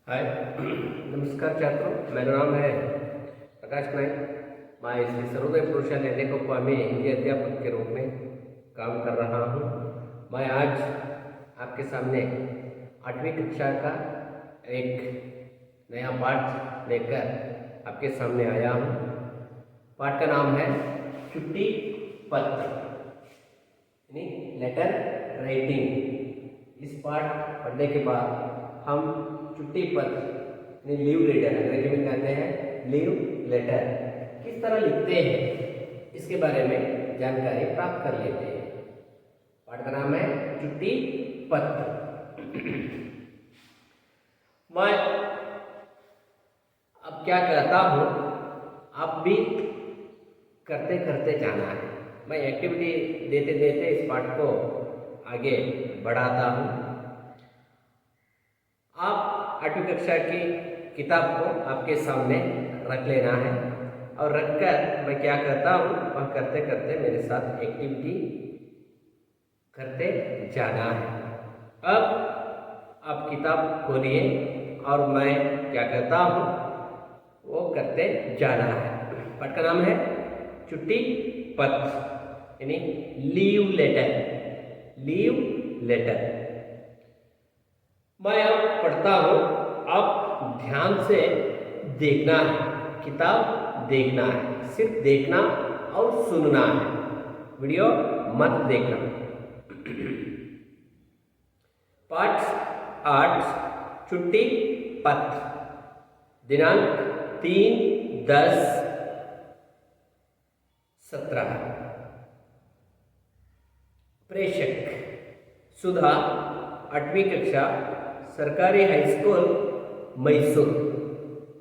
हाय नमस्कार छात्रों, मेरा नाम है प्रकाश नाइक। मैं श्री सर्वोदय प्रौढशाला लेखोपा में हिंदी अध्यापक के रूप में काम कर रहा हूँ। मैं आज आपके सामने 8वीं कक्षा का एक नया पाठ लेकर आपके सामने आया हूँ। पाठ का नाम है चिट्ठी पत्र यानी लेटर राइटिंग। इस पाठ पढ़ने के बाद हम चिट्ठी पत्र यानी लीव लेटर, अंग्रेजी में कहते हैं लीव लेटर, किस तरह लिखते हैं इसके बारे में जानकारी प्राप्त कर लेते हैं। पाठ का नाम है चिट्ठी पत्र। मैं अब क्या कहता हूँ, आप भी करते करते जाना है। मैं एक्टिविटी देते देते इस पाठ को आगे बढ़ाता हूँ। आप 8वीं कक्षा की किताब को आपके सामने रख लेना है और रखकर मैं क्या करता हूँ वह करते करते मेरे साथ एक्टिविटी करते जाना है। अब आप किताब खोलिए और मैं क्या करता हूँ वो करते जाना है। पाठ का नाम है चिट्ठी पत्र यानी लीव लेटर। लीव लेटर मैं अब पढ़ता हूँ, आप ध्यान से देखना है, किताब देखना है, सिर्फ देखना और सुनना है, वीडियो मत देखना। पाठ 8 चिट्ठी पत्र, दिनांक 3/10/17। प्रेषक सुधा, 8वीं कक्षा, सरकारी हाई स्कूल मैसूर,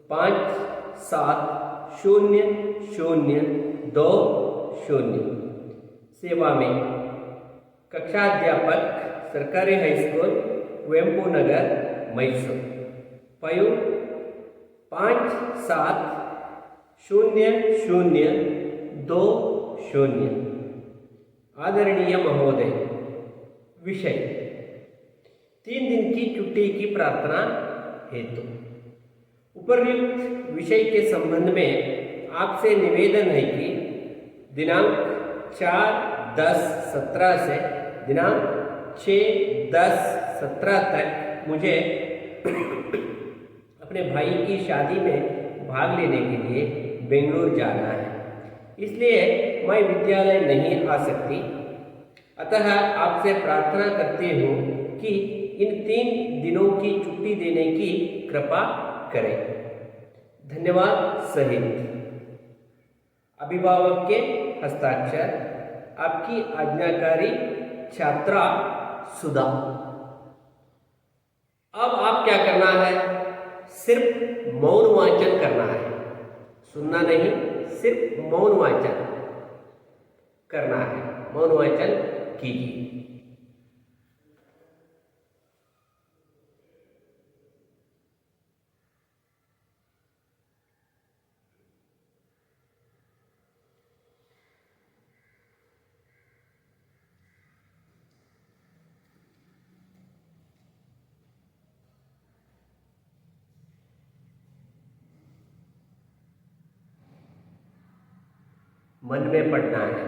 5/7/0/020। सेवा में कक्षा अध्यापक, सरकारी हाई स्कूल कुवेंपु नगर मैसूर, 5/7/0/020। आदरणीय महोदय, विषय 3 दिन की छुट्टी की प्रार्थना हेतु। उपर्युक्त विषय के संबंध में आपसे निवेदन है कि दिनांक 4/10/17 से दिनांक 6/10/17 तक मुझे अपने भाई की शादी में भाग लेने के लिए बेंगलुरु जाना है, इसलिए मैं विद्यालय नहीं आ सकती। अतः आपसे प्रार्थना करती हूँ कि इन 3 दिनों की छुट्टी देने की कृपा करें। धन्यवाद सहित अभिभावक के हस्ताक्षर, आपकी आज्ञाकारी छात्रा सुधा। अब आप क्या करना है, सिर्फ मौन वाचन करना है, सुनना नहीं, सिर्फ मौन वाचन करना है। मौन वाचन कीजिए। मन में पढ़ना है।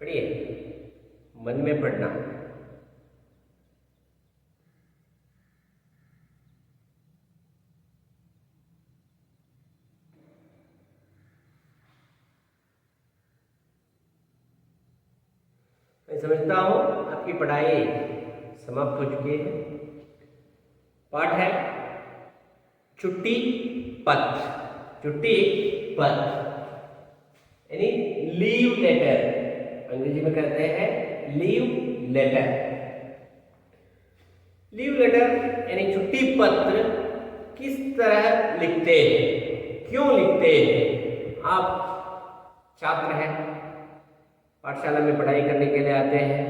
पढ़िए, मन में पढ़ना। मैं समझता हूँ आपकी पढ़ाई समाप्त हो चुकी है। पाठ है छुट्टी पत्र। छुट्टी पत्र यानी लीव लेटर, अंग्रेजी में कहते हैं लीव लेटर। लीव लेटर यानी छुट्टी पत्र किस तरह लिखते हैं, क्यों लिखते हैं? आप छात्र हैं, पाठशाला में पढ़ाई करने के लिए आते हैं,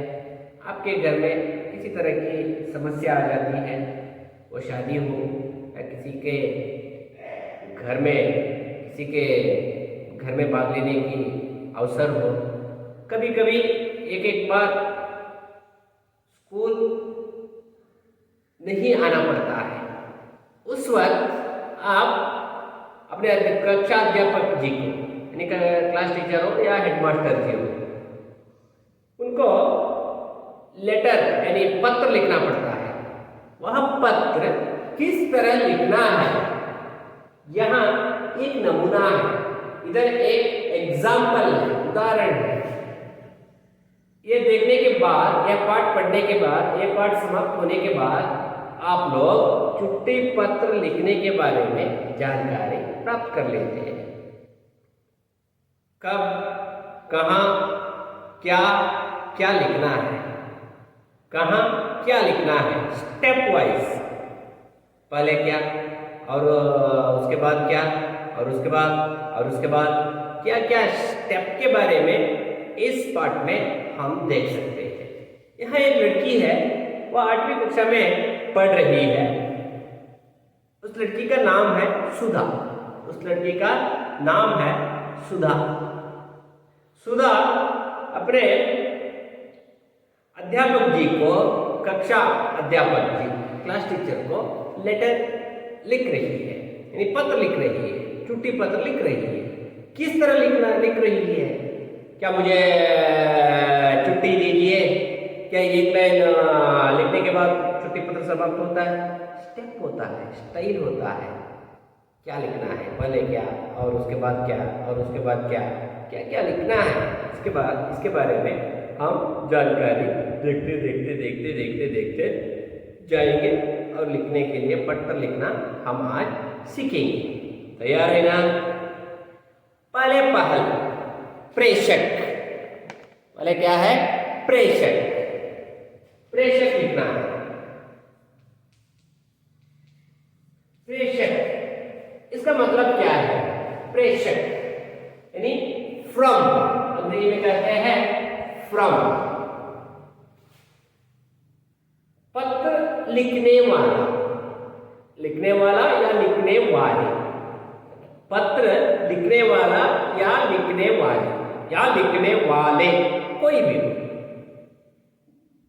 आपके घर में किसी तरह की समस्या आ जाती है, वो शादी हो या किसी के घर में भाग लेने की अवसर हो, कभी कभी एक बार स्कूल नहीं आना पड़ता है। उस वक्त आप अपने कक्षा अध्यापक जी को, यानी क्लास टीचर हो या हेडमास्टर जी हो, उनको लेटर यानी पत्र लिखना पड़ता है। वह पत्र किस तरह लिखना है, यहाँ एक नमूना है, इधर एक एग्जाम्पल है, उदाहरण है। ये देखने के बाद, यह पाठ पढ़ने के बाद, यह पाठ समाप्त होने के बाद आप लोग छुट्टी पत्र लिखने के बारे में जानकारी प्राप्त कर लेते हैं। कब, कहाँ, क्या क्या लिखना है, कहाँ क्या लिखना है, स्टेप वाइज। पहले क्या और उसके बाद क्या और उसके बाद क्या क्या स्टेप के बारे में इस पाठ में हम देख सकते हैं। यहाँ एक लड़की है, वह 8वीं कक्षा में पढ़ रही है। उस लड़की का नाम है सुधा। उस लड़की का नाम है सुधा। सुधा अपने अध्यापक जी को, कक्षा अध्यापक जी, क्लास टीचर को लेटर लिख रही है, यानी पत्र लिख रही है, छुट्टी पत्र लिख रही है। किस तरह लिख रही है? क्या मुझे छुट्टी दीजिए, क्या एक लाइन लिखने के बाद छुट्टी पत्र समाप्त होता है? स्टेप होता है, स्टाइल होता है। क्या लिखना है, पहले क्या और उसके बाद क्या और उसके बाद क्या क्या क्या लिखना है, इसके बारे में हम जानकारी देखते जाएंगे और लिखने के लिए पत्र लिखना हम आज सीखेंगे। तैयार है ना? पहले प्रेषक। पहले क्या है? प्रेषक। प्रेषक लिखना है। प्रेषक, इसका मतलब क्या है? प्रेषक यानी फ्रॉम, अंग्रेजी में कहते हैं फ्रॉम। पत्र लिखने वाला, लिखने वाला या लिखने वाले, पत्र लिखने वाला या लिखने वाले या लिखने वाले, कोई भी।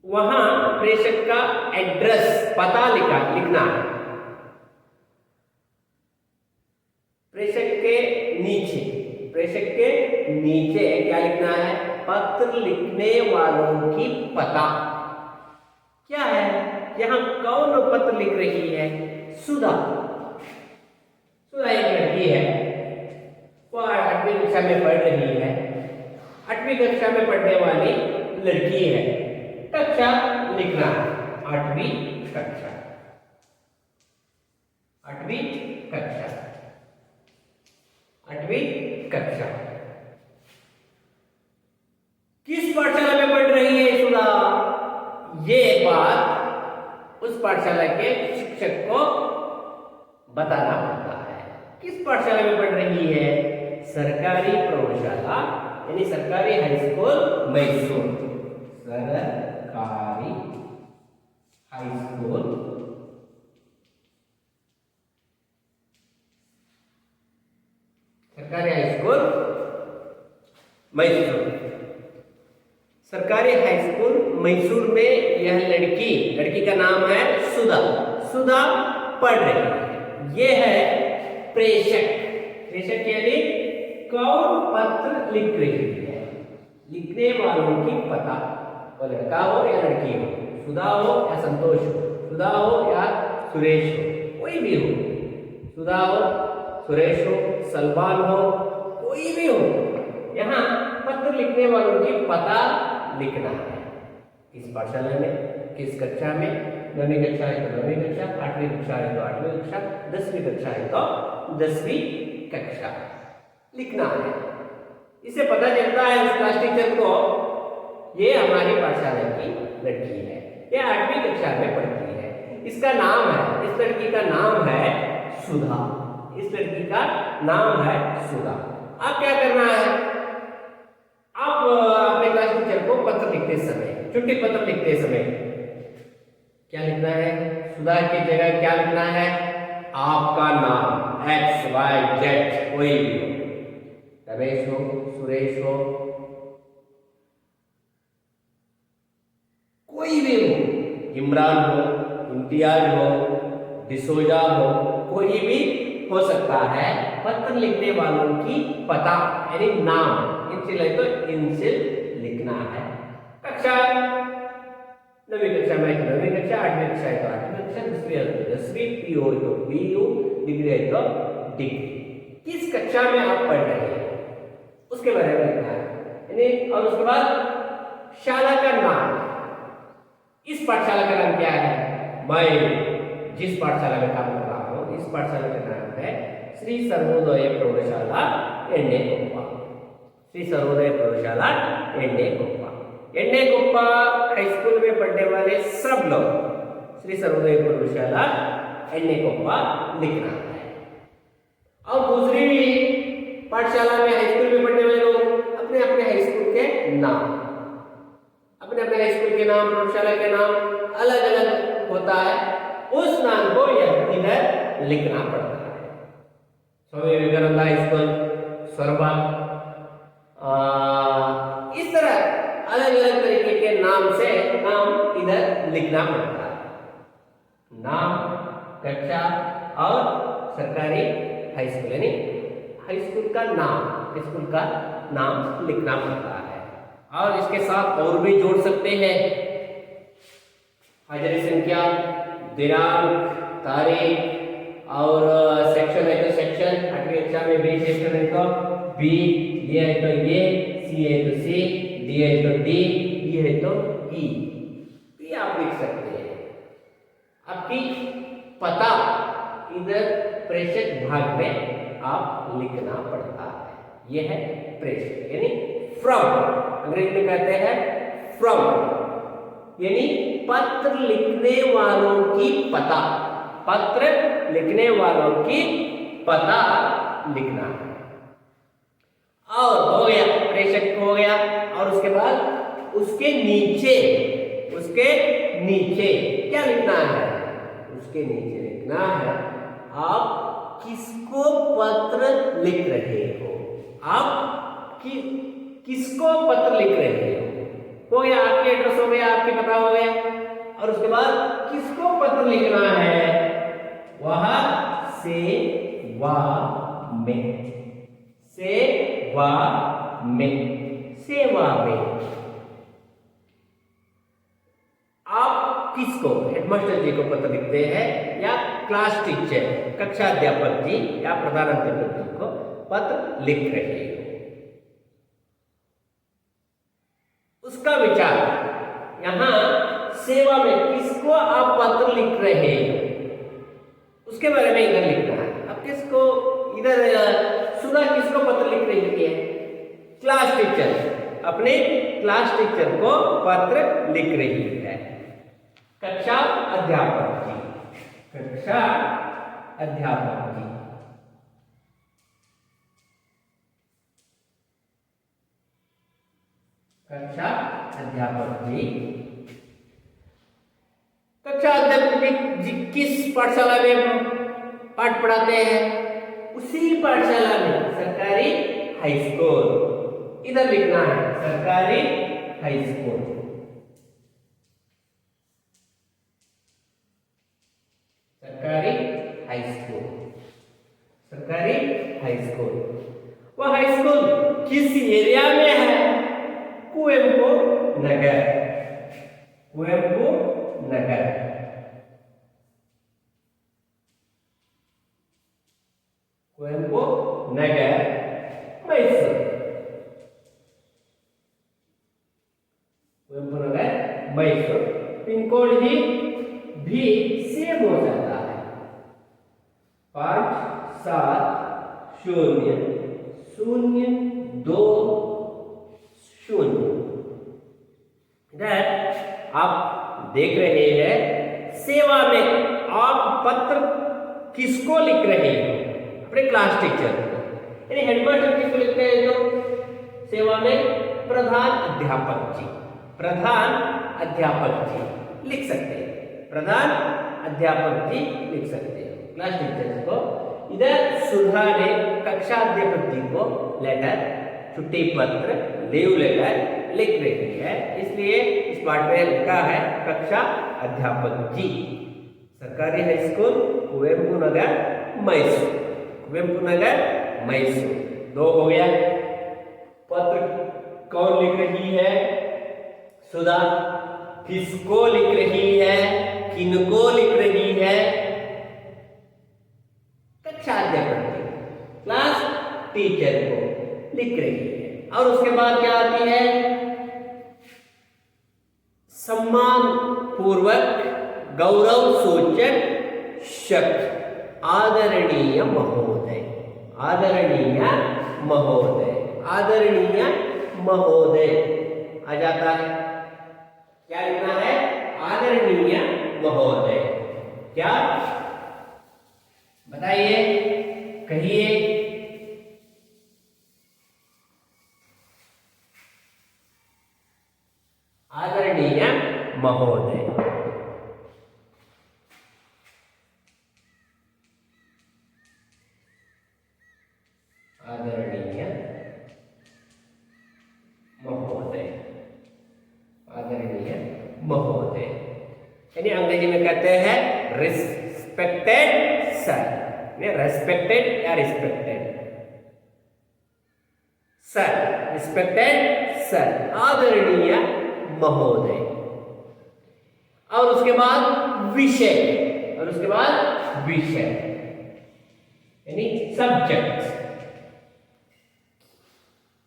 वहां प्रेषक का एड्रेस, पता लिखना है। प्रेषक के नीचे क्या लिखना है? पत्र लिखने वालों की पता। क्या है? यहां कौन पत्र लिख रही है? सुधा। सुधा एक लड़की है, वह 8वीं कक्षा में पढ़ रही है। 8वीं कक्षा में पढ़ने वाली लड़की है। कक्षा लिखना है, 8वीं कक्षा। 8वीं कक्षा, 8वीं कक्षा। किस पाठशाला में पढ़ रही है सुधा? ये बात उस पाठशाला के शिक्षक को बताना पड़ता है। किस पाठशाला में पढ़ रही है? सरकारी प्रौढ़शाला यानी सरकारी हाई स्कूल मैसूर। सरकारी हाई स्कूल सरकारी हाई स्कूल मैसूर में यह लड़की का नाम है सुधा। सुधा पढ़ रही है। यह है प्रेषक। प्रेषक यानी कौन पत्र लिख रही है? लिखने वालों की पता, वो लड़का हो या लड़की हो, सुधा हो या संतोष हो, सुधा हो या सुरेश हो, कोई भी हो, सुधा हो, सुरेश हो, सलमान हो, कोई भी हो, यहाँ पत्र लिखने वालों की पता लिखना है। किस पाठशाला में, किस कक्षा में, 9वीं कक्षा है तो 9वीं कक्षा, 8वीं कक्षा है तो 8वीं कक्षा, 10वीं कक्षा है तो 10वीं कक्षा लिखना है। इससे पता चलता है उस क्लास टीचर को ये हमारी पाठशाला की लड़की है, ये 8वीं कक्षा में पढ़ती है, इसका नाम है, इस लड़की का नाम है सुधा, इस लड़की का नाम है सुधा। अब क्या करना है, आप अपने क्लास टीचर को पत्र लिखते समय, छुट्टी पत्र लिखते समय क्या लिखना है, सुधा की जगह क्या लिखना है, आपका नाम XYZ, कोई भी हो, रमेश हो, सुरेश हो, कोई भी हो, इमरान हो, इम्तियाज हो, डिसोजा हो, कोई भी हो सकता है। पत्र लिखने वालों की पता यानी नाम इनसे तो इनसे लिखना है। कक्षा 9वीं कक्षा में 9वीं कक्षा, 8वीं कक्षा है तो 8वीं कक्षा, 10वीं है तो 10वीं, PU है तो PU, डिग्री है तो डिग्री, किस कक्षा में आप पढ़ रहे हैं उसके बारे में लिखना है यानी। और उसके बाद शाला का नाम, इस पाठशाला का नाम क्या है, मैं जिस पाठशाला में काम कर रहा हूँ इस पाठशाला का नाम है श्री सर्वोदय प्रौढ़शाला एंडेकोप्पा, श्री सर्वोदय प्रौढ़शाला एंडेकोप्पा। एंडेकोप्पा हाई स्कूल में पढ़ने वाले सब लोग श्री सर्वोदय प्रौढ़शाला एंडेकोप्पा लिखना है। और दूसरी भी पाठशाला में हाई स्कूल में पढ़ने वाले लोग अपने अपने हाई स्कूल के नाम, अपने अपने हाई स्कूल के नाम, प्रौढ़शाला के नाम अलग अलग होता है, उस नाम को इधर लिखना पड़ता है। स्वामी विवेकानंद हाई स्कूल, सोरबा, इस तरह अलग अलग तरीके के नाम से नाम इधर लिखना पड़ता है। नाम, कक्षा और सरकारी हाई स्कूल यानी हाई स्कूल का नाम, स्कूल का नाम लिखना पड़ता है। और इसके साथ और भी जोड़ सकते हैं, हाजिरी संख्या, दिनांक, तारीख, और सेक्शन है तो सेक्शन, 8वीं कक्षा में बी सेक्शन है तो बी, ये है तो ये, सी है तो सी, डी है तो डी, ई है तो ई, ये आप लिख सकते हैं। आपकी पता इधर प्रेषक भाग में आप लिखना पड़ता है, यह है प्रेषक यानी फ्रॉम, अंग्रेजी में कहते हैं फ्रॉम, यानी पत्र लिखने वालों की पता, पत्र लिखने वालों की पता लिखना है। और हो गया, प्रेषक हो गया, और उसके बाद उसके नीचे क्या लिखना है, उसके नीचे लिखना है आप किसको पत्र लिख रहे हो, आप किसको पत्र लिख रहे हो गया, आपके एड्रेस हो गया, आपके पता हो गया। और उसके बाद किसको पत्र लिखना है, वह सेवा में आप किसको, हेडमास्टर जी को पत्र लिखते हैं या क्लास टीचर, कक्षा अध्यापक जी या प्रधानाध्यापक जी को पत्र लिख रहे हो, उसका विचार यहाँ सेवा में किसको आप पत्र लिख रहे हो उसके बारे में इधर लिखना है। अब किसको, इधर सुधा किसको पत्र लिख रही है, क्लास टीचर, अपने क्लास टीचर को पत्र लिख रही है। कक्षा अध्यापक जी, कक्षा अध्यापक जी, कक्षा अध्यापक जी, कक्षा अध्यापक जी किस पाठशाला में पाठ पढ़ाते हैं, उसी पाठशाला में सरकारी हाई स्कूल, इधर लिखना है सरकारी हाई स्कूल, सरकारी हाई स्कूल, सरकारी हाई स्कूल। वह हाई स्कूल किस एरिया में है नगर, कुवेंपु नगर, कुवेंपु नगर मैसूर, कुवेंपु नगर मैसूर। पिन कोड ही भी सेम हो जाता है 570020। इधर आप देख रहे हैं सेवा में आप पत्र किसको लिख रहे हो? अपने क्लास टीचर को, यानी हेडमास्टर किसको लिखते हैं? तो सेवा में प्रधान अध्यापक जी, प्रधान अध्यापक जी लिख सकते हैं, प्रधान अध्यापक जी लिख सकते हैं क्लास टीचर्स को। इधर सुधा ने कक्षा अध्यापक जी को लेटर, छुट्टी पत्र, लीव लेटर लिख रही है, इसलिए इस पार्ट में लिखा है कक्षा अध्यापक जी। सरकारी हाई स्कूल कुवेंपु नगर मैसूर, कुवेंपु नगर मैसूर। 2 हो गया। पत्र कौन लिख रही है? सुधा। किसको लिख रही है? किनको लिख रही है? कक्षा अध्यापक जी, क्लास टीचर को लिख रही है। और उसके बाद क्या आती है? सम्मान पूर्वक गौरव सूचक शब्द, आदरणीय महोदय, आदरणीय महोदय, आदरणीय महोदय आ जाता है। क्या लिखना है? आदरणीय महोदय। क्या बताइए, कहिए। आदरणीय महोदय। आदरणीय महोदय, आदरणीय महोदय, यानी अंग्रेजी में कहते हैं रिस्पेक्टेड सर, रेस्पेक्टेड या रिस्पेक्टेड सर, रिस्पेक्टेड सर, आदरणीय महोदय। और उसके बाद विषय, और उसके बाद विषय यानी सब्जेक्ट।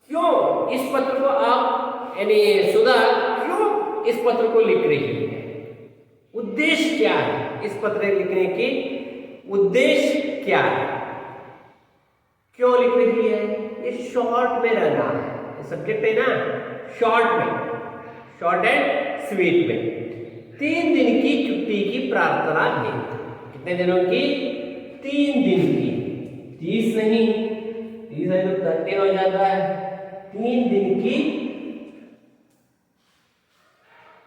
क्यों इस पत्र को आप, यानी सुधा क्यों इस पत्र को लिख रही है? उद्देश्य क्या है? इस पत्र लिखने की उद्देश्य क्या है? क्यों लिख रही है? ये शॉर्ट में रहना है, ये सब्जेक्ट है ना, शॉर्ट में, शॉर्ट एंड स्वीट में। 3 दिन की छुट्टी की प्रार्थना है। कितने दिनों की? 3 दिन की। 30 नहीं, 30 है तो 30 हो जाता है। 3 दिन की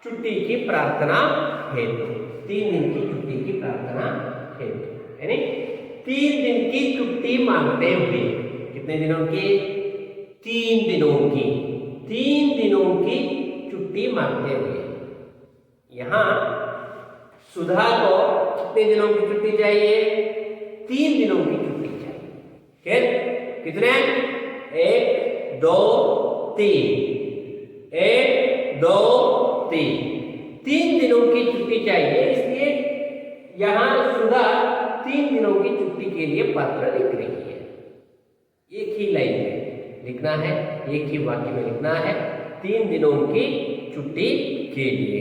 छुट्टी की प्रार्थना हेतु, 3 दिन की छुट्टी की प्रार्थना हेतु, यानी 3 दिन की छुट्टी मांगते हुए। कितने दिनों की? 3 दिनों की, 3 दिनों की छुट्टी मांगते हुए। यहां सुधा को कितने दिनों की छुट्टी चाहिए? 3 दिनों की छुट्टी चाहिए। फिर कितने? 1 2 3, 1 2 3, 3 दिनों की छुट्टी चाहिए, इसलिए यहां सुधा 3 दिनों की छुट्टी के लिए पत्र लिख रही है। एक ही लाइन में लिखना है, एक ही वाक्य में लिखना है, 3 दिनों की छुट्टी के लिए,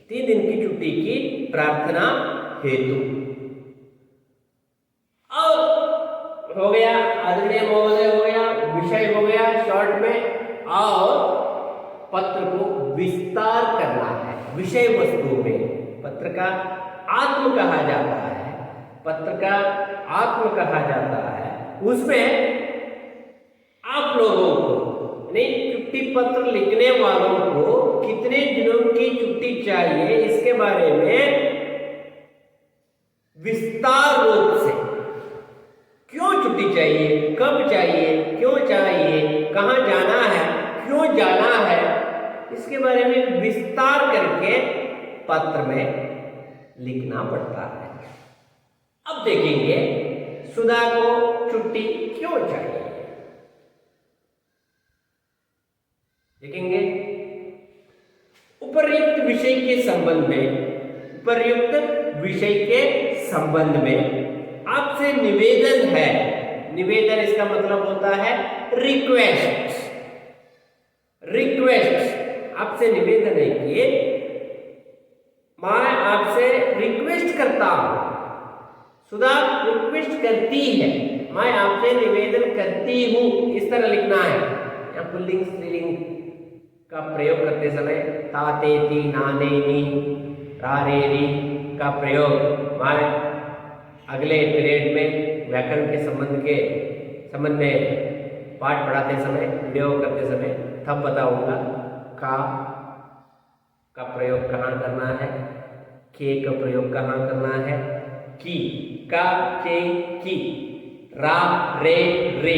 3 दिन की छुट्टी की प्रार्थना हेतु। और हो गया आदरणीय महोदय, हो गया विषय, हो गया शॉर्ट में। और पत्र को विस्तार करना है विषय वस्तु में। पत्र का आत्म कहा जाता है, पत्र का आत्म कहा जाता है। उसमें आप लोगों को, नहीं, छुट्टी पत्र लिखने वालों को कितने दिनों की छुट्टी चाहिए इसके बारे में विस्तार रूप से, क्यों छुट्टी चाहिए, कब चाहिए, क्यों चाहिए, कहां जाना है, क्यों जाना है, इसके बारे में विस्तार करके पत्र में लिखना पड़ता है। अब देखेंगे सुधा को छुट्टी क्यों चाहिए। देखेंगे विषय के संबंध में, उपर्युक्त विषय के संबंध में आपसे निवेदन है। निवेदन इसका मतलब होता है रिक्वेस्ट। रिक्वेस्ट, आपसे निवेदन है कि मैं आपसे रिक्वेस्ट करता हूं, सुधा रिक्वेस्ट करती है, मैं आपसे निवेदन करती हूं, इस तरह लिखना है। या पुल्लिंग स्त्रीलिंग का प्रयोग करते समय ता ते ती ना ने नी रा रे री का प्रयोग मैं अगले पीरियड में व्याकरण के संबंध में पाठ पढ़ाते समय, वीडियो करते समय तब बताऊंगा। का प्रयोग कहाँ करना है, के का प्रयोग कहाँ करना है, की, का, के, की, रा, रे, रे,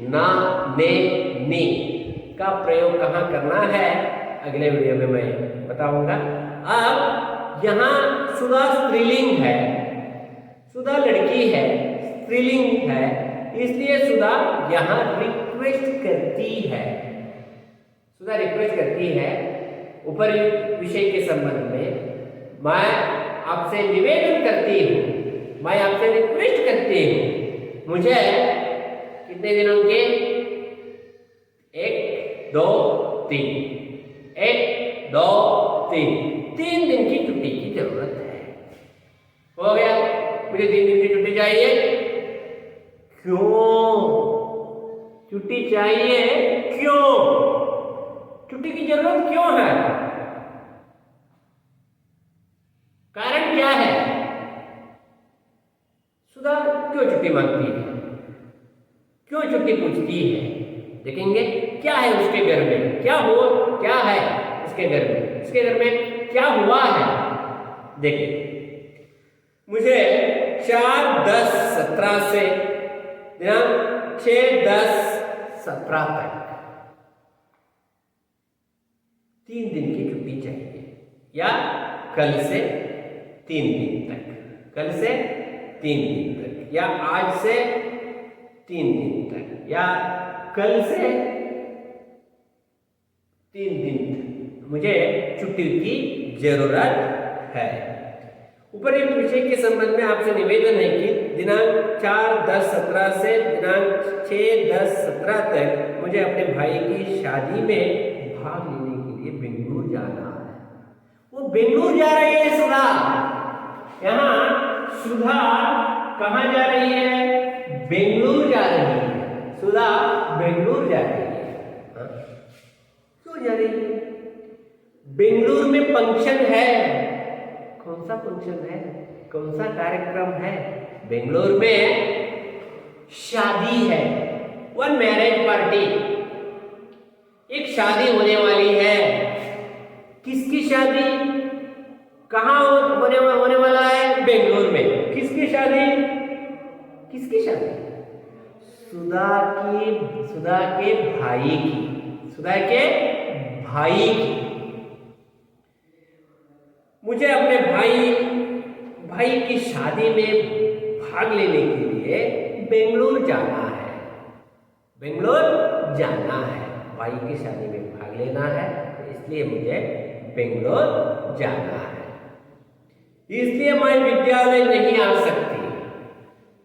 ना, ने, नी का प्रयोग कहाँ करना है अगले वीडियो में मैं बताऊंगा। अब यहाँ सुधा स्त्रीलिंग है, सुधा लड़की है, स्त्रीलिंग है, इसलिए सुधा यहाँ रिक्वेस्ट करती है। सुधा रिक्वेस्ट करती है उपर्युक्त विषय के संबंध में। मैं आपसे निवेदन करती हूँ, मैं आपसे रिक्वेस्ट करती हूँ, मुझे कितने दिनों के 1 2 3 1 2 3 दिन की छुट्टी की जरूरत है। हो गया, मुझे 3 दिन की छुट्टी चाहिए। क्यों छुट्टी चाहिए, क्यों छुट्टी की जरूरत क्यों है, कारण क्या है? सुधा क्यों छुट्टी मांगती है, क्यों छुट्टी पूछती है? देखेंगे क्या है उसके घर में, क्या है उसके घर में, उसके घर में क्या हुआ है। देखिए, मुझे 4-10-17 से दिनांक 6-10-17 तक 3 दिन की छुट्टी चाहिए, या कल से 3 दिन तक, कल से 3 दिन तक, या आज से 3 दिन तक, या कल से 3 दिन तक मुझे छुट्टी की जरूरत है। उपर्युक्त विषय के संबंध में आपसे निवेदन है कि दिनांक 4-10-17 से दिनांक 6-10-17 तक मुझे अपने भाई की शादी में भाग लेने के लिए बेंगलुरु जाना है। वो बेंगलुरु जा रही है सुधा। यहाँ सुधा कहाँ जा रही है? बेंगलुरु जा रही है। सुधा बेंगलुरु जा रही है। क्यों जा रही है? बेंगलुरु में फंक्शन है। कौन सा फंक्शन है, कौन सा कार्यक्रम है? बेंगलुरु में शादी है, वन मैरिज पार्टी, एक शादी होने वाली है। किसकी शादी, कहाँ होने वाला है? बेंगलुरु में। किसकी शादी, किसकी शादी? सुधा के भाई की, सुधा के भाई की। मुझे अपने भाई की शादी में भाग लेने के लिए बेंगलुरु जाना है, बेंगलुरु जाना है, भाई की शादी में भाग लेना है, तो इसलिए मुझे बेंगलुरु जाना है। इसलिए मैं विद्यालय नहीं आ सकती,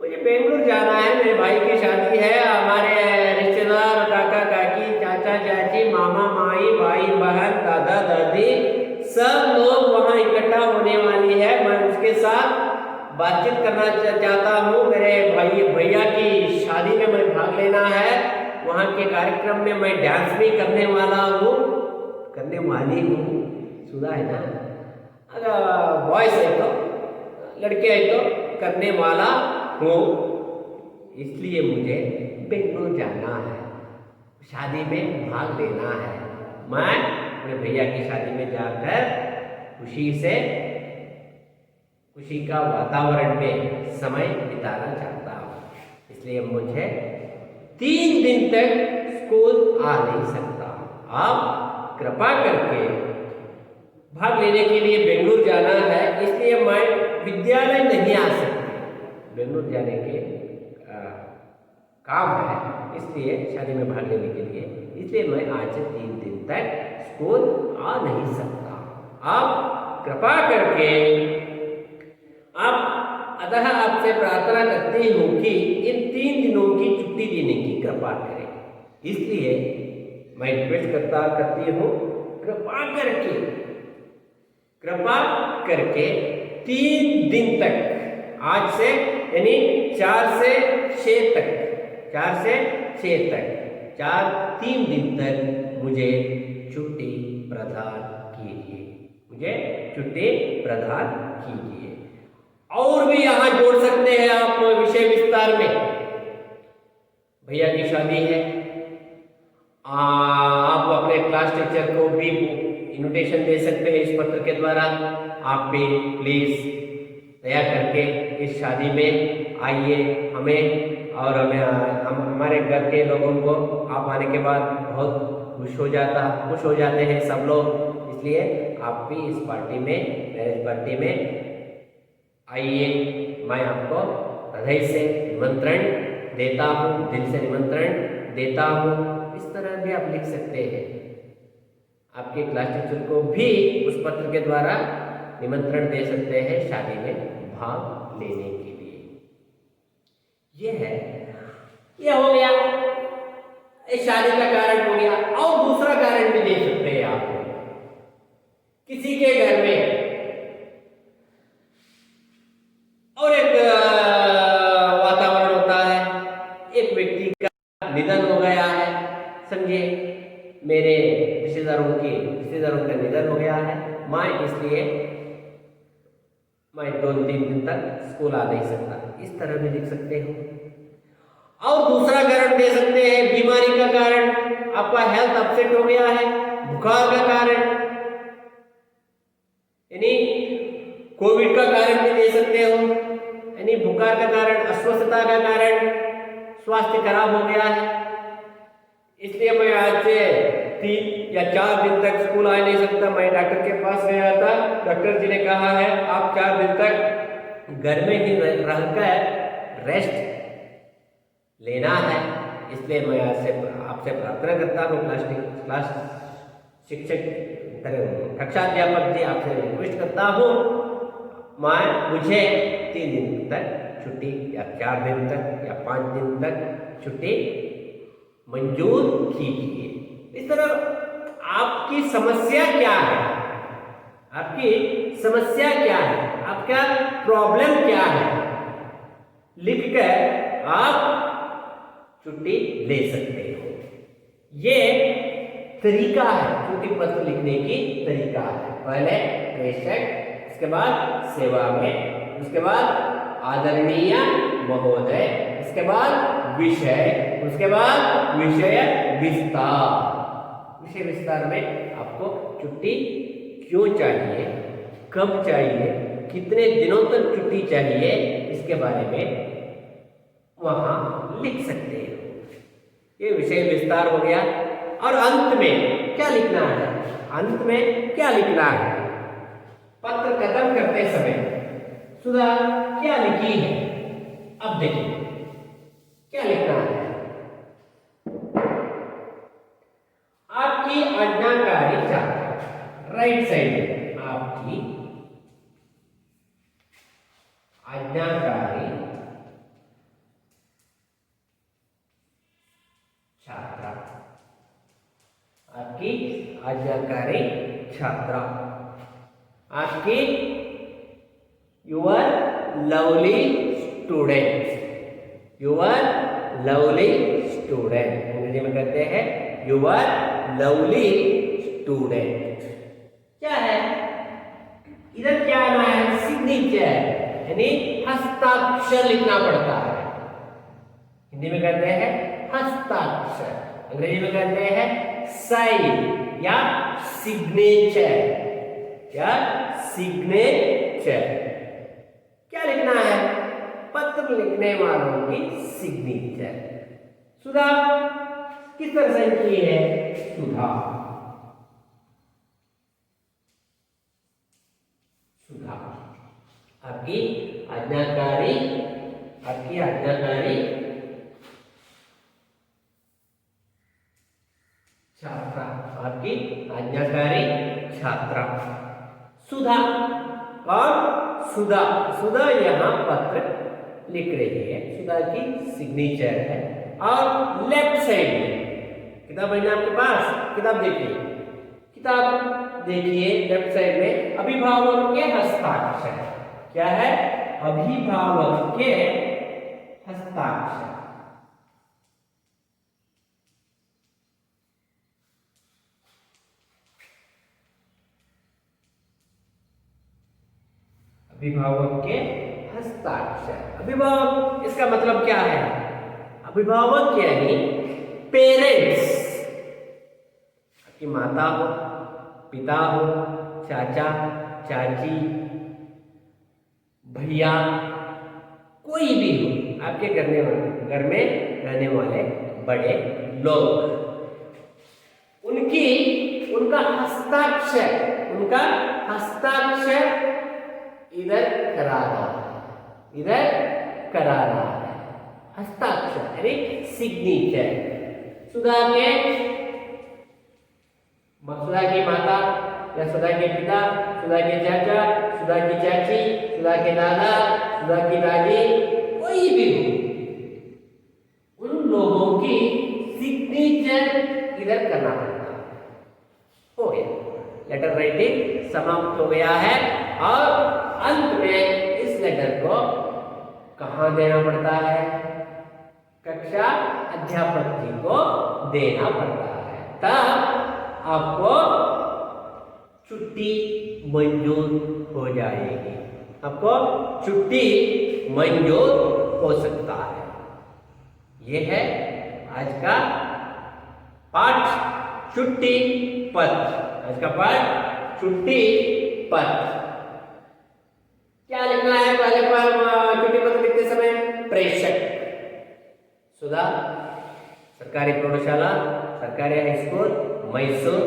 मुझे बेंगलुरु जाना है, मेरे भाई की शादी है। हमारे रिश्तेदार, काका काकी, चाचा चाची, मामा माई, भाई बहन, दादा दादी, सब लोग वहाँ इकट्ठा होने वाली है। मैं उसके साथ बातचीत करना चाहता हूँ। मेरे भैया की शादी में मैं भाग लेना है। वहाँ के कार्यक्रम में मैं डांस भी करने वाली हूँ। सुधा है ना, अगर बॉयज है तो, लड़के है तो करने वाला हूँ। इसलिए मुझे बेंगलुरु जाना है, शादी में भाग लेना है। मैं अपने भैया की शादी में जाकर खुशी का वातावरण में समय बिताना चाहता हूँ। इसलिए मुझे 3 दिन तक स्कूल आ नहीं सकता। आप कृपा करके, भाग लेने के लिए बेंगलुरु जाना है, इसलिए मैं विद्यालय नहीं आ सकती। बेंगलुरु जाने के काम है, इसलिए शादी में भाग लेने के लिए, इसलिए मैं आज से 3 दिन तक स्कूल आ नहीं सकता। आप कृपा करके आप अतः आपसे प्रार्थना करती हूँ कि इन 3 दिनों की छुट्टी देने की कृपा करें। इसलिए मैं रिक्वेस्ट करती हूँ, कृपा करके 3 दिन तक, आज से यानी 4 से 6 तक, 3 दिन तक मुझे छुट्टी प्रदान कीजिए। और भी यहाँ जोड़ सकते हैं आप विषय विस्तार में। भैया की शादी है, आप अपने क्लास टीचर को भी इनविटेशन दे सकते हैं इस पत्र के द्वारा। आप भी प्लीज दया करके इस शादी में आइए, हमें हमारे घर के लोगों को आप आने के बाद बहुत खुश हो जाते हैं सब लोग। इसलिए आप भी इस पार्टी में, मैरिज पार्टी में आइए। मैं आपको हृदय से निमंत्रण देता हूँ, दिल से निमंत्रण देता हूँ। इस तरह भी आप लिख सकते हैं। आपके क्लास टीचर को भी उस पत्र के द्वारा निमंत्रण दे सकते हैं शादी में भाग लेने के लिए। ये हो गया, इस शादी का कारण हो गया। और दूसरा कारण भी दे सकते हैं आप। किसी के घर में और एक वातावरण होता है, एक व्यक्ति का निधन हो गया है, समझिए मेरे रिश्तेदारों का निधन हो गया है। इसलिए मैं 2-3 दिन तक स्कूल आ नहीं सकता। इस तरह भी लिख सकते हो। और दूसरा कारण दे सकते हैं, बीमारी का कारण, आपका हेल्थ अपसेट हो गया है, बुखार का कारण, यानी कोविड का कारण भी दे सकते हो, यानी बुखार का कारण, अस्वस्थता का कारण, स्वास्थ्य खराब हो गया है। इसलिए मैं आज से 3 या 4 दिन तक स्कूल आ नहीं सकता। मैं डॉक्टर के पास गया था, डॉक्टर जी ने कहा है आप 4 दिन तक घर में ही रहकर रेस्ट लेना है। इसलिए मैं आज से आपसे प्रार्थना करता हूँ, क्लास शिक्षक कक्षा अध्यापक जी, आपसे रिक्वेस्ट करता हूँ, मुझे 3 दिन तक छुट्टी या 4 दिन तक या 5 दिन तक छुट्टी मंजूर कीजिए। इस तरह आपकी समस्या क्या है, आपका प्रॉब्लम क्या है, लिखकर आप छुट्टी ले सकते हो। ये तरीका है, छुट्टी पत्र लिखने की तरीका है। पहले प्रेषक, उसके बाद सेवा में, उसके बाद आदरणीय महोदय, उसके बाद विषय, उसके बाद विषय विस्तार में आपको छुट्टी क्यों चाहिए, कब चाहिए, कितने दिनों तक छुट्टी चाहिए, इसके बारे में वहां लिख सकते हो। ये विषय विस्तार हो गया। और अंत में क्या लिखना है? पत्र खत्म करते समय सुधा क्या लिखी है? अब देखिए क्या लिखना है। आपकी आज्ञाकारी छात्रा, राइट साइड, आपकी आज्ञाकारी छात्रा, आपकी आज्ञाकारी छात्रा, आपकी यूर लवली स्टूडेंट, अंग्रेजी में कहते हैं यूर लवली स्टूडेंट। क्या है इधर, क्या आना है? सिग्नेचर, यानी हस्ताक्षर लिखना पड़ता है। हिंदी में कहते हैं हस्ताक्षर, अंग्रेजी में कहते हैं साइन या सिग्नेचर, क्या लिखना है? पत्र लिखने वालों की सिग्नेचर। सुधा किस तरह से की है? सुधा आपकी आज्ञाकारी छात्रा, सुधा। और सुधा, सुधा यहाँ पत्र लिख रही है, सुधा की सिग्नेचर है। और लेफ्ट साइड में किताब है ना आपके पास, किताब देखिए, किताब देखिए लेफ्ट साइड में अभिभावक के हस्ताक्षर। क्या है? अभिभावक के हस्ताक्षर। अभिभावक के हस्ताक्षर। अभिभावक इसका मतलब क्या है? अभिभावक यानी पेरेंट्स। आपकी माता हो, पिता हो, चाचा, चाची, भैया, कोई भी हो, आपके घर में रहने वाले बड़े लोग, उनका हस्ताक्षर इधर करा रहा है, इधर करा रहा है। हस्ताक्षर यानी सिग्नेचर। सुधा की माता या सुधा के पिता, सुधा के चाचा, सुधा की चाची, सुधा के दादा, सुधा की दादी, कोई भी हो, उन लोगों की सिग्नेचर इधर करना पड़ता है। हो गया, लेटर राइटिंग समाप्त हो गया है। और अंत में इस लेटर को कहाँ देना पड़ता है? कक्षा अध्यापक जी को देना पड़ता है, तब आपको छुट्टी मंजूर हो जाएगी, आपको छुट्टी मंजूर हो सकता है। यह है आज का पाठ, छुट्टी पत्र। आज का पाठ छुट्टी पत्र। क्या लिखना है पहले पर छुट्टी पत्र लिखते समय? प्रेषक सुधा, सरकारी प्रौढ़शाला, सरकारी हाई स्कूल, मैसूर।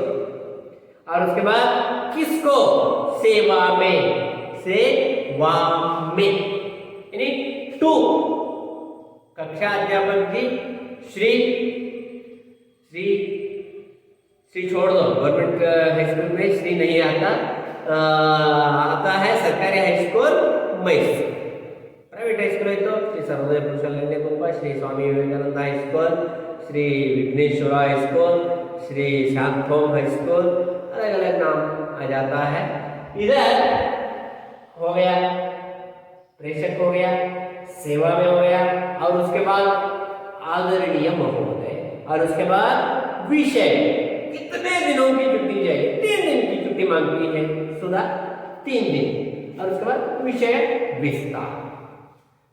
और उसके बाद किसको? सेवा में, सेवा में यानी टू कक्षा अध्यापक जी श्री छोड़ दो, गवर्नमेंट हाई स्कूल में श्री नहीं आता, आता है सरकारी high school Mysore. Private high school है तो Shri Sarvodaya Purushalaya Gopa, Shri Swami Vivekananda high school, Shri Vighneshwara high school, Shri Santhome high school, अलग अलग नाम आ जाता है। इधर हो गया प्रेषक, हो गया सेवा में, हो गया। और उसके बाद आदरणीय महोदय, और उसके बाद विषय। कितने दिनों की छुट्टी चाहिए? 3 दिन की छुट्टी मांगती है सुधा, 3 दिन। और उसके बाद विषय विस्तार।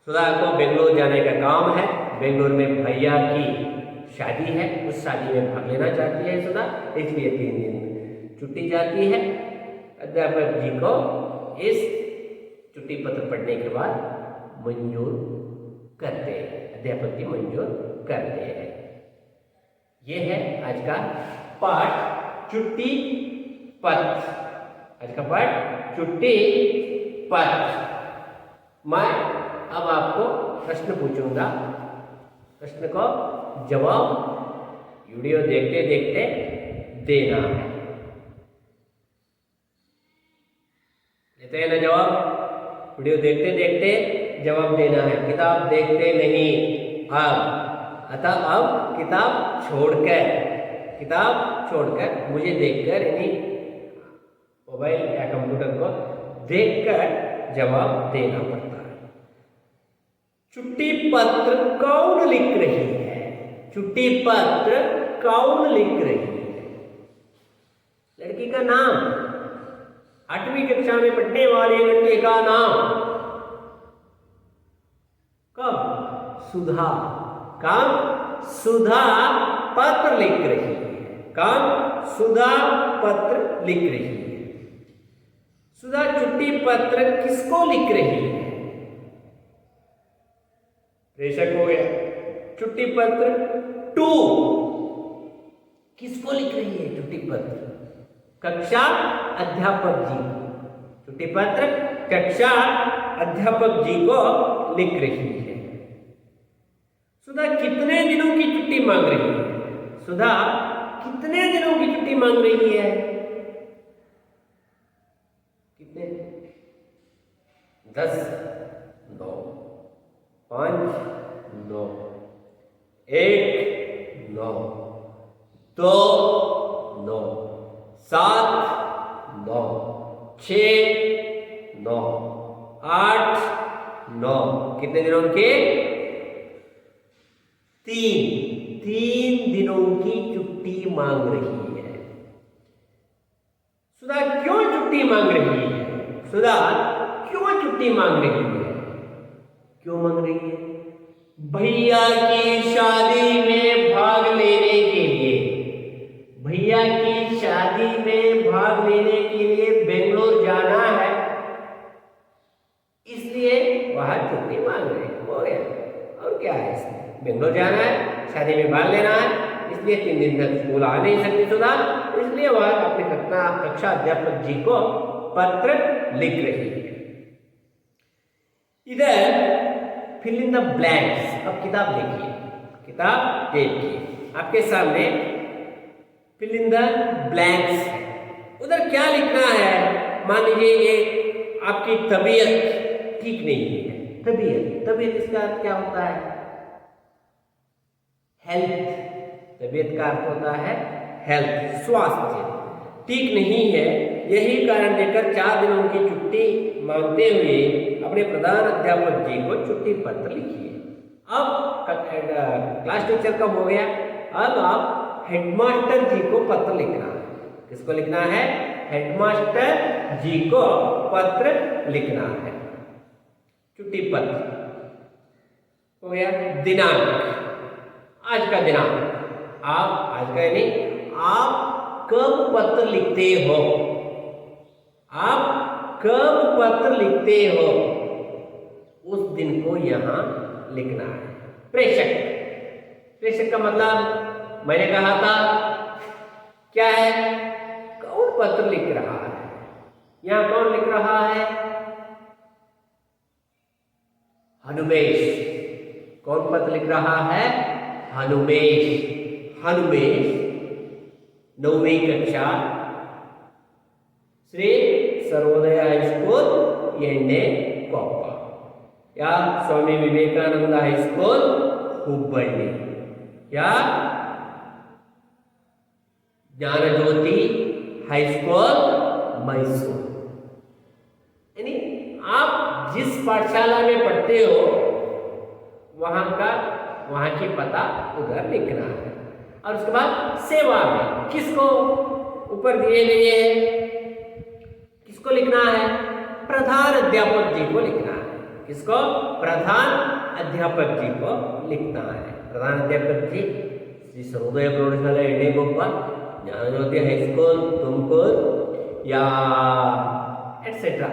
सुधा को बेंगलोर जाने का काम है, बेंगलोर में भैया की शादी है, उस शादी में भाग लेना चाहती है सुधा, इसलिए 3 दिन छुट्टी जाती है। अध्यापक जी को इस छुट्टी पत्र पढ़ने के बाद मंजूर करते हैं, अध्यापक जी मंजूर करते हैं। यह है आज का पाठ छुट्टी पत्र। आज का पाठ छुट्टी पत्र। मैं अब आपको प्रश्न पूछूंगा, प्रश्न को जवाब वीडियो देखते देखते देना है। देते हैं ना जवाब? वीडियो देखते देखते जवाब देना है, किताब देखते नहीं। अब किताब छोड़कर मुझे देखकर, यानी मोबाइल या कंप्यूटर को देखकर जवाब देना पड़ता है। छुट्टी पत्र कौन लिख रही है? छुट्टी पत्र कौन लिख रही है? लड़की का नाम, 8वीं कक्षा में पढ़ने वाले लड़के का नाम। कब? सुधा। कब? सुधा पत्र लिख रही है। कब? सुधा पत्र लिख रही है। सुधा छुट्टी पत्र किसको लिख रही है? प्रेषक हो गया। छुट्टी पत्र 2 किसको लिख रही है? छुट्टी पत्र कक्षा अध्यापक जी को। छुट्टी पत्र कक्षा अध्यापक जी को लिख रही है। सुधा कितने दिनों की छुट्टी मांग रही है? सुधा कितने दिनों की छुट्टी मांग रही है? 10 9, 5 9, 1 9, 2 9, 7 9, 6 9, 8 9, कितने दिनों के? 3 दिनों की छुट्टी मांग रही है। सुधा क्यों छुट्टी मांग रही है? सुधा क्यों छुट्टी मांग रही है? क्यों मांग रही है? भैया की शादी में भाग लेने के लिए, भैया की शादी में भाग लेने के लिए बेंगलोर जाना है, इसलिए वह छुट्टी मांग रही है। हो गया, और क्या है इसमें? बेंगलोर जाना है, शादी में भाग लेना है, इसलिए 3 दिन तक स्कूल आ नहीं सकती सुधा, इसलिए वह अपने कक्षा अध्यापक जी को पत्र लिख रही है। इधर फिल इन द ब्लैंक्स। अब किताब देखिए, किताब देखिए, आपके सामने फिल इन द ब्लैंक्स है। उधर क्या लिखना है? मान लीजिए ये आपकी तबीयत ठीक नहीं है। तबीयत इसका अर्थ क्या होता है? हेल्थ। तबीयत का अर्थ होता है हेल्थ, स्वास्थ्य ठीक नहीं है। यही कारण देकर 4 दिनों की छुट्टी मांगते हुए अपने प्रधान अध्यापक जी को छुट्टी पत्र लिखिए। अब क्लास टीचर कब हो गया? अब आप हेडमास्टर जी को पत्र लिखना है। किसको लिखना है? हेडमास्टर जी को पत्र लिखना है। छुट्टी पत्र हो गया। दिनांक, आज का दिनांक, आप आज का यानी आप कब पत्र लिखते हो, आप कब पत्र लिखते हो, उस दिन को यहां लिखना है। प्रेषक, प्रेषक का मतलब मैंने कहा था क्या है? कौन पत्र लिख रहा है? यहां कौन लिख रहा है? हनुमेश। कौन पत्र लिख रहा है? हनुमेश। हनुमेश 9वीं कक्षा, श्री सर्वोदय हाई स्कूल एंडे कोप्पा, या स्वामी विवेकानंद हाई स्कूल हुब्बಳ್ಳಿ, या ज्ञानज्योति हाई स्कूल मैसूर। यानी आप जिस पाठशाला में पढ़ते हो वहां की पता उधर लिखना है। और उसके बाद सेवा में किसको ऊपर दिए गए हैं, किसको लिखना है? प्रधान अध्यापक जी को लिखना है। किसको? प्रधान अध्यापक जी को लिखना है। प्रधान अध्यापक जी श्री सर्वोदय प्रौढ़शाला एडेगोप्पा, ज्ञानज्योति हाई स्कूल तुमकुर, या एटसेट्रा,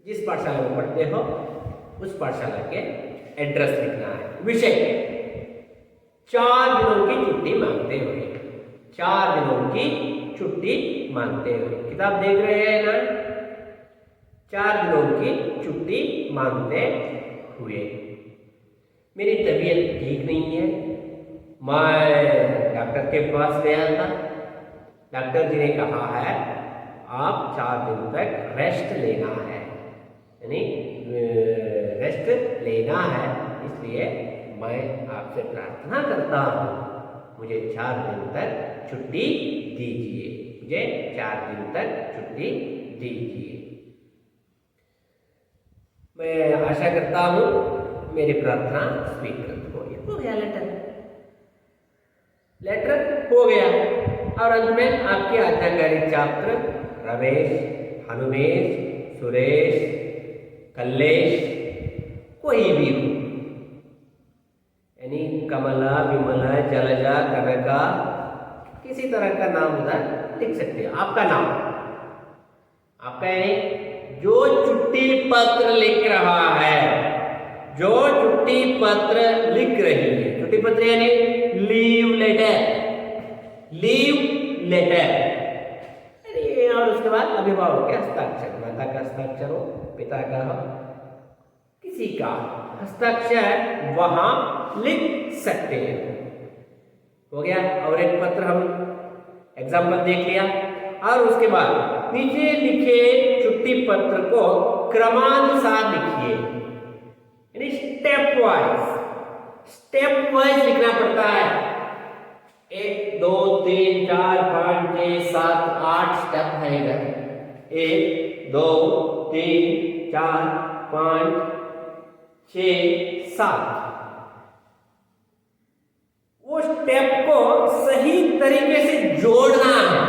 जिस पाठशाला में पढ़ते हो उस पाठशाला के एड्रेस लिखना है। विषय 4 दिनों की छुट्टी मांगते हुए, 4 दिनों की छुट्टी मांगते हुए। किताब देख रहे हैं ना? 4 दिनों की छुट्टी मांगते हुए। मेरी तबीयत ठीक नहीं है, मैं डॉक्टर के पास गया था। डॉक्टर जी ने कहा है आप 4 दिन तक रेस्ट लेना है, यानी रेस्ट लेना है, इसलिए मैं आपसे प्रार्थना करता हूँ मुझे 4 दिन तक छुट्टी दीजिए, मुझे 4 दिन तक छुट्टी दीजिए। मैं आशा करता हूँ मेरी प्रार्थना स्वीकृत होगी। हो गया लेटर हो गया। और अंत में आपके आज्ञाकारी छात्र रमेश, हनुमेश, सुरेश, कल्लेश, कोई भी हो, यानी कमला, विमला, जलजा, कनका, किसी तरह का नाम उधर लिख सकते हो। आपका नाम, आपका यानी जो छुट्टी पत्र लिख रहा है, जो छुट्टी पत्र लिख रही है, छुट्टी पत्र यानी लीव लेटर, लीव लेटर। और उसके बाद अभिभावक के हस्ताक्षर, माता का हस्ताक्षर हो, पिता का हो, किसी का हस्ताक्षर वहां लिख सकते हैं। हो गया। और एक पत्र हम एग्जाम्पल देख लिया। और उसके बाद नीचे लिखे छुट्टी पत्र को क्रमानुसार लिखिए, यानी स्टेप वाइज लिखना पड़ता है। 1 2 3 4 5 6 7 8 स्टेप है इधर। 1 2 3 4 5 6 7। वो स्टेप को सही तरीके से जोड़ना है,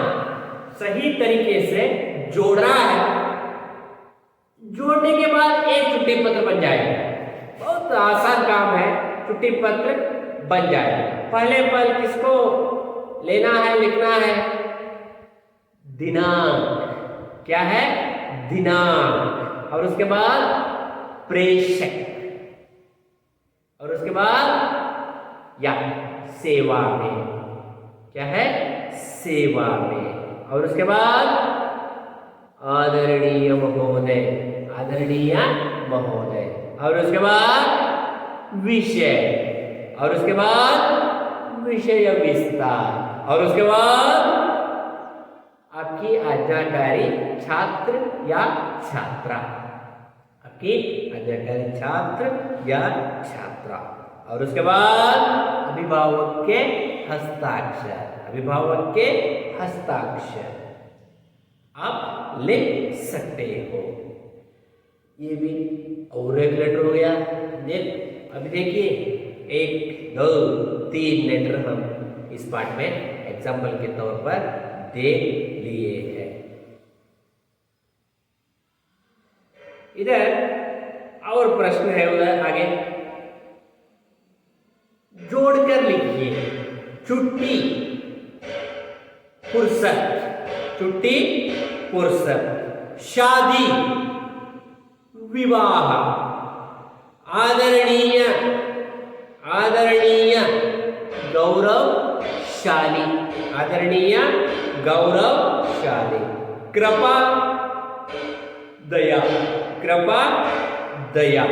सही तरीके से जोड़ना है। जोड़ने के बाद एक छुट्टी पत्र बन जाएगा। बहुत आसान काम है, छुट्टी पत्र बन जाएगा। पहले पल किसको लेना है, लिखना है? दिनांक। क्या है? दिनांक। और उसके बाद प्रेषक, और उसके बाद या सेवा में। क्या है? सेवा में। और उसके बाद आदरणीय महोदय, आदरणीय महोदय। और उसके बाद विषय, और उसके बाद विषय विस्तार, और उसके बाद आपकी आज्ञाकारी छात्र या छात्रा, आपकी आज्ञाकारी छात्र या छात्रा। और उसके बाद अभिभावक के हस्ताक्षर, अभिभावक के हस्ताक्षर आप लिख सकते हो। ये भी और एक लेटर हो गया। अभी देखिए 1 2 3 लेटर हम इस पार्ट में एग्जाम्पल के तौर पर देख लिए हैं। इधर और प्रश्न है उधर आगे, जोड़कर लिखिए। छुट्टी, फुर्सत, छुट्टी, फुर्सत, शादी, विवाह, आदरणीय, आदरणीय, गौरवशाली, आदरणीय, गौरवशाली, कृपा, दया, कृपा, दया,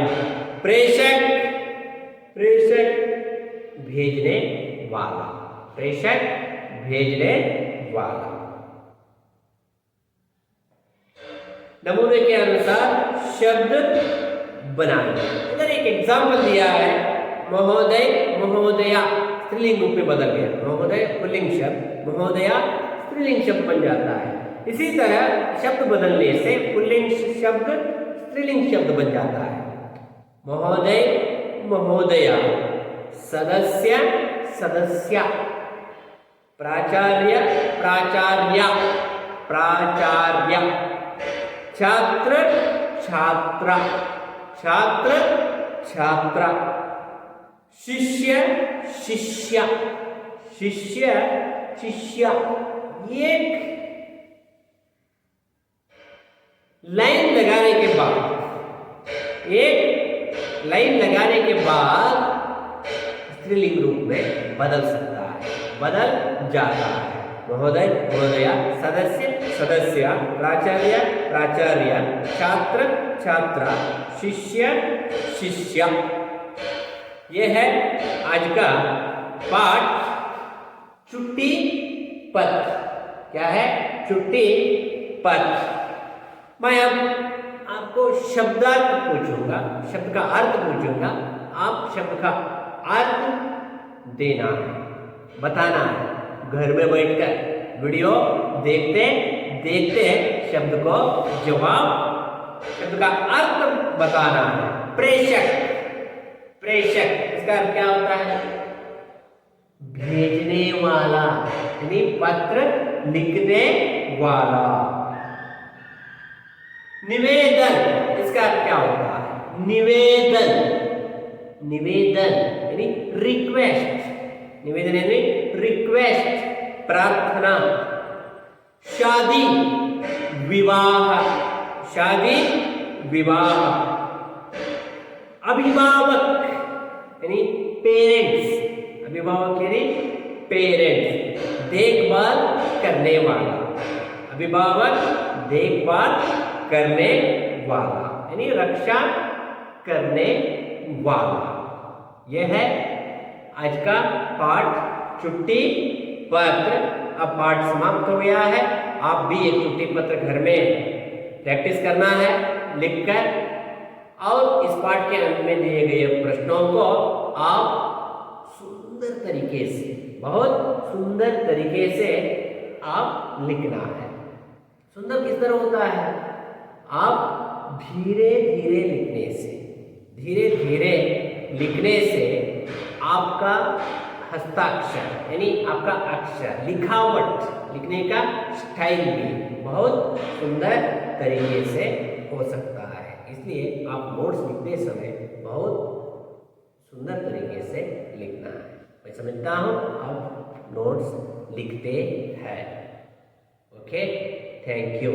प्रेषक, प्रेषक भेजने वाला, प्रेषक भेजने वाला। नमूने के अनुसार शब्द बनाना। इधर एक एग्जाम्पल दिया है, महोदय, महोदया स्त्रीलिंग रूप में बदल गया। महोदय पुल्लिंग शब्द, महोदया स्त्रीलिंग शब्द बन जाता है। इसी तरह शब्द बदलने से पुल्लिंग शब्द स्त्रीलिंग शब्द बन जाता है। महोदय, महोदया, सदस्य, सदस्या, प्राचार्य, प्राचार्या, प्राचार्य, छात्र, छात्रा, छात्र, छात्रा, शिष्य, शिष्या, शिष्य, शिष्या। एक लाइन लगाने के बाद, एक लाइन लगाने के बाद स्त्रीलिंग रूप में बदल सकता है, बदल जाता है। महोदय, महोदया, सदस्य, सदस्या, प्राचार्य, प्राचार्य, छात्र, छात्रा, शिष्य, शिष्या। यह है आज का पाठ, छुट्टी पत्र। क्या है? छुट्टी पत्र। मैं अब आपको शब्दार्थ पूछूंगा, शब्द का अर्थ पूछूंगा, आप शब्द का अर्थ देना है, बताना है। घर में बैठकर वीडियो देखते देखते शब्द को जवाब, शब्द का अर्थ बताना है। प्रेषक, प्रेषक इसका अर्थ क्या होता है? भेजने वाला, यानी पत्र लिखने वाला। निवेदन, इसका अर्थ क्या होता है? निवेदन, निवेदन यानी रिक्वेस्ट, निवेदन यानी रिक्वेस्ट, प्रार्थना। शादी, विवाह, शादी, विवाह। अभिभावक यानी पेरेंट्स, अभिभावक यानी पेरेंट्स, देखभाल करने वाला। अभिभावक देखभाल करने वाला यानी रक्षा करने वाला। यह है आज का पाठ, छुट्टी पत्र। अब पाठ समाप्त हो गया है। आप भी एक छुट्टी पत्र घर में प्रैक्टिस करना है लिखकर, और इस पाठ के अंत में दिए गए प्रश्नों को आप सुंदर तरीके से, बहुत सुंदर तरीके से आप लिखना है। सुंदर किस तरह होता है? आप धीरे धीरे लिखने से, धीरे धीरे लिखने से आपका हस्ताक्षर यानी आपका अक्षर, लिखावट, लिखने का स्टाइल भी बहुत सुंदर तरीके से हो सकता है। इसलिए आप नोट्स लिखते समय बहुत सुंदर तरीके से लिखना है। मैं समझता हूँ आप नोट्स लिखते हैं। Okay, thank you.